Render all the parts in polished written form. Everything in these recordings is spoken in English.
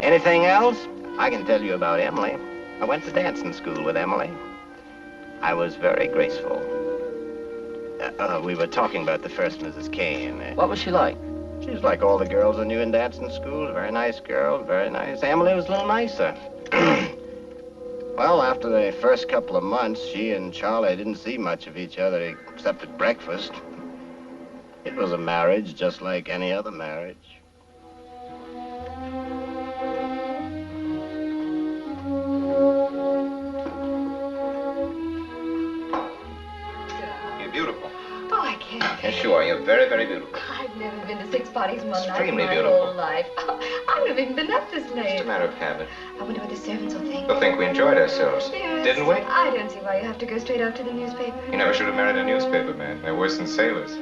Anything else? I can tell you about Emily. I went to dancing school with Emily. I was very graceful. We were talking about the first Mrs. Kane. What was she like? She was like all the girls I knew in dancing school. Very nice girl, very nice. Emily was a little nicer. Well, after the first couple of months, she and Charlie didn't see much of each other except at breakfast. It was a marriage just like any other marriage. You're beautiful. Oh, I can't. Yes, you are. You're very, very beautiful. I've never been to 6 parties one night Extremely in my beautiful. whole life. Oh, I've never even been up this late. It's a matter of habit. I wonder what the servants will think. They'll think we enjoyed ourselves. Yes. Didn't we? I don't see why you have to go straight up to the newspaper. You never should have married a newspaper man. They're worse than sailors.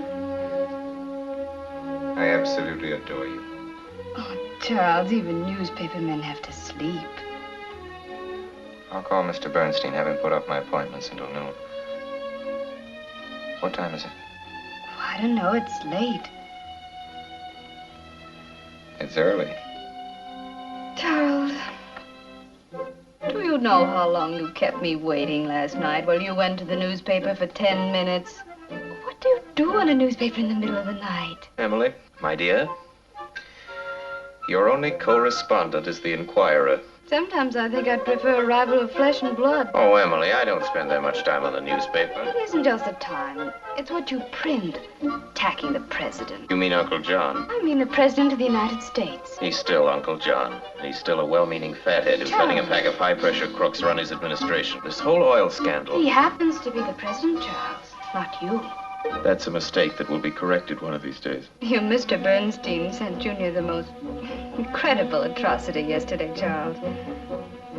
I absolutely adore you. Oh, Charles, even newspaper men have to sleep. I'll call Mr. Bernstein, have him put off my appointments until noon. What time is it? Oh, I don't know. It's late. It's early. Charles, do you know how long you kept me waiting last night while you went to the newspaper for 10 minutes? What do you do on a newspaper in the middle of the night? Emily, my dear, your only correspondent is the Inquirer. Sometimes I think I'd prefer a rival of flesh and blood. Oh, Emily, I don't spend that much time on the newspaper. It isn't just the time. It's what you print. Attacking the president. You mean Uncle John? I mean the president of the United States. He's still Uncle John. He's still a well-meaning fathead who's letting a pack of high-pressure crooks run his administration. This whole oil scandal. He happens to be the president, Charles, not you. That's a mistake that will be corrected one of these days. You, Mr. Bernstein, sent Junior the most incredible atrocity yesterday, Charles.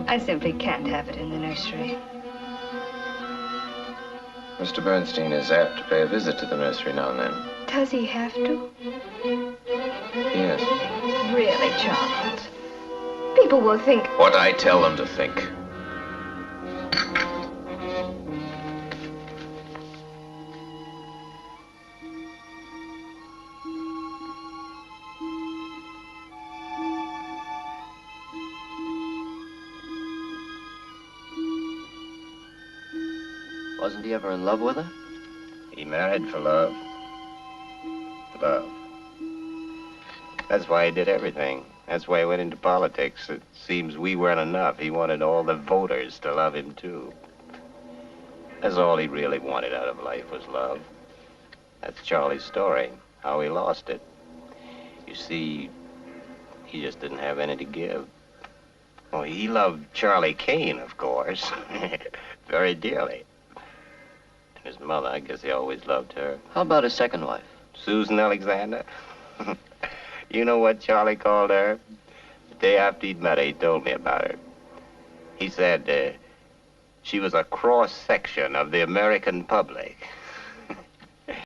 I simply can't have it in the nursery. Mr. Bernstein is apt to pay a visit to the nursery now and then. Does he have to? Yes. Really, Charles? People will think... What I tell them to think. Wasn't he ever in love with her? He married for love. Love. That's why he did everything. That's why he went into politics. It seems we weren't enough. He wanted all the voters to love him, too. That's all he really wanted out of life was love. That's Charlie's story, how he lost it. You see, he just didn't have any to give. Oh, he loved Charlie Kane, of course, very dearly. And his mother, I guess he always loved her. How about his second wife? Susan Alexander. You know what Charlie called her? The day after he'd met her, he told me about her. He said she was a cross-section of the American public.